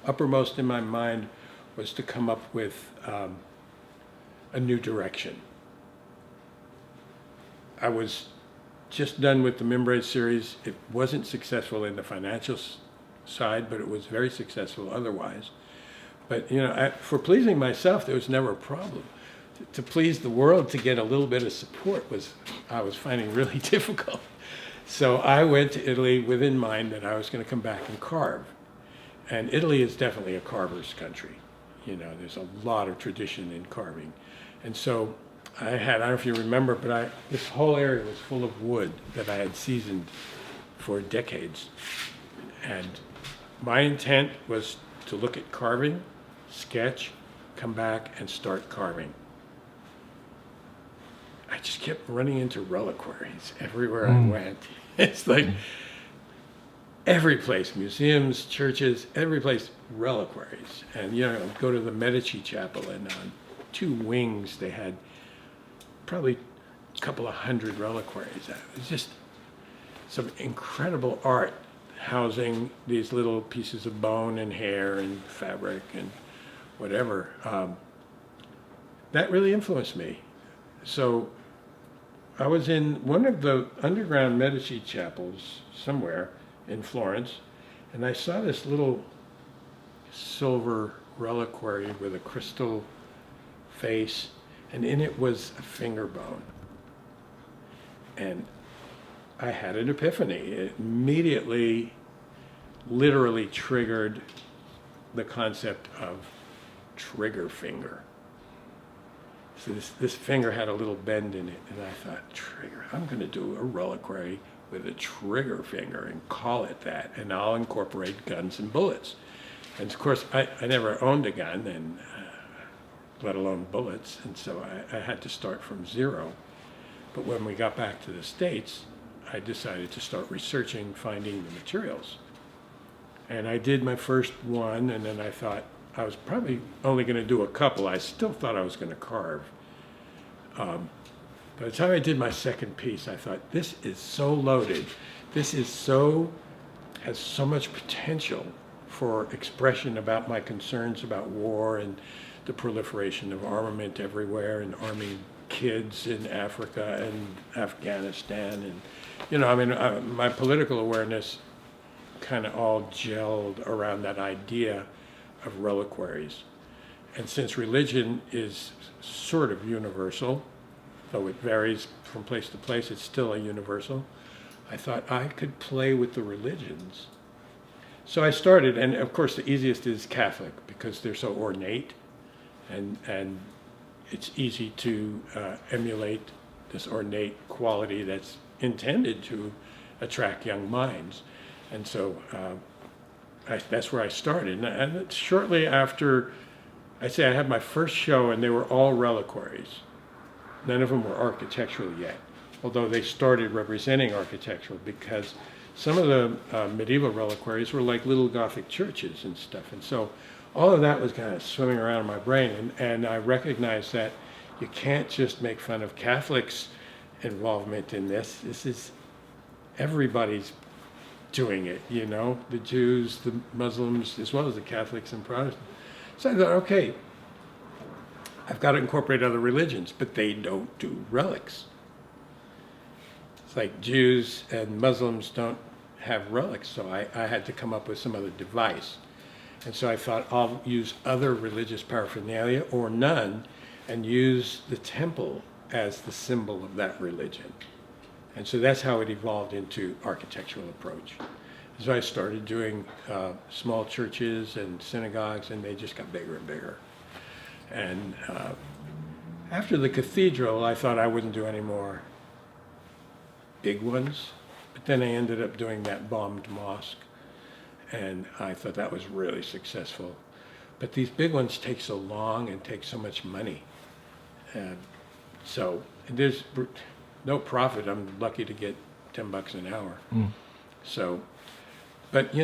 uppermost in my mind was to come up with a new direction. I was just done with the Membrane series. It wasn't successful in the financial side, but it was very successful otherwise. But for pleasing myself, there was never a problem. To please the world, to get a little bit of support I was finding really difficult. So I went to Italy with in mind that I was going to come back and carve. And Italy is definitely a carver's country. There's a lot of tradition in carving. And so I don't know if you remember, but this whole area was full of wood that I had seasoned for decades. And my intent was to look at carving, sketch, come back and start carving. I just kept running into reliquaries everywhere I went. It's like every place, museums, churches, every place, reliquaries. And go to the Medici Chapel, and on 2 wings they had probably a couple of hundred reliquaries. It was just some incredible art housing these little pieces of bone and hair and fabric and whatever. That really influenced me. So I was in one of the underground Medici chapels somewhere in Florence, and I saw this little silver reliquary with a crystal face, and in it was a finger bone. And I had an epiphany. It immediately, literally triggered the concept of trigger finger. So this finger had a little bend in it, and I thought, trigger, I'm going to do a reliquary with a trigger finger and call it that, and I'll incorporate guns and bullets. And of course, I never owned a gun, and let alone bullets, and so I had to start from zero. But when we got back to the States, I decided to start researching, finding the materials. And I did my first one, and then I thought I was probably only going to do a couple. I still thought I was going to carve. By the time I did my second piece, I thought, this is so loaded. This has so much potential for expression about my concerns about war and the proliferation of armament everywhere and arming kids in Africa and Afghanistan. And, my political awareness kind of all gelled around that idea of reliquaries. And since religion is sort of universal, though it varies from place to place, it's still a universal, I thought I could play with the religions. So I started, and of course the easiest is Catholic, because they're so ornate, and it's easy to emulate this ornate quality that's intended to attract young minds. And so that's where I started. And shortly after, I had my first show, and they were all reliquaries. None of them were architectural yet, although they started representing architectural, because some of the medieval reliquaries were like little Gothic churches and stuff. And so all of that was kind of swimming around in my brain, and I recognized that you can't just make fun of Catholics' involvement in this. This is everybody's doing it, the Jews, the Muslims, as well as the Catholics and Protestants. So I thought, okay, I've got to incorporate other religions, but they don't do relics. It's like Jews and Muslims don't have relics, so I had to come up with some other device. And so I thought I'll use other religious paraphernalia or none, and use the temple as the symbol of that religion. And so that's how it evolved into architectural approach. So I started doing small churches and synagogues, and they just got bigger and bigger. And after the cathedral, I thought I wouldn't do any more big ones, but then I ended up doing that bombed mosque, and I thought that was really successful. But these big ones take so long and take so much money. And so there's no profit. I'm lucky to get $10 an hour. So, but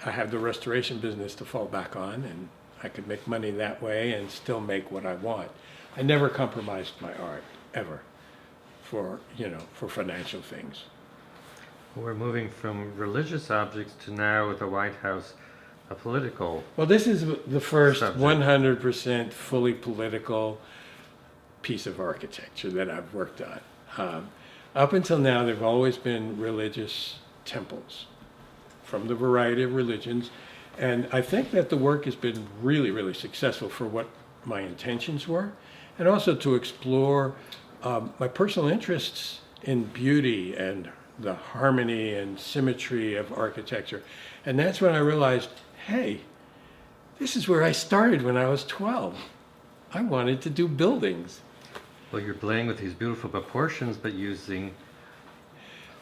I have the restoration business to fall back on, and I could make money that way and still make what I want. I never compromised my art, ever, for financial things. We're moving from religious objects to now with the White House, a political. Well, this is the first Subject. 100% fully political piece of architecture that I've worked on. Up until now, there have always been religious temples from the variety of religions, and I think that the work has been really, really successful for what my intentions were, and also to explore my personal interests in beauty and the harmony and symmetry of architecture. And that's when I realized, hey, this is where I started when I was 12. I wanted to do buildings. Well, you're playing with these beautiful proportions, but using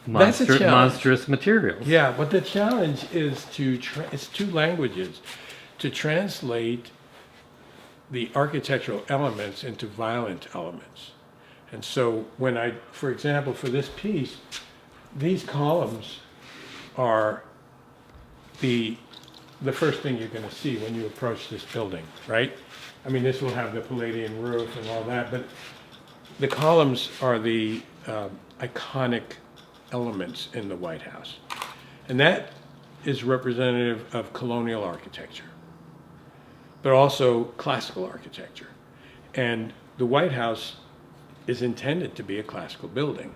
That's a challenge. monstrous materials. Yeah, but the challenge is it's two languages, to translate the architectural elements into violent elements. And so when for example, for this piece, these columns are the first thing you're going to see when you approach this building, right? I mean, this will have the Palladian roof and all that, but the columns are the iconic elements in the White House. And that is representative of colonial architecture, but also classical architecture. And the White House is intended to be a classical building.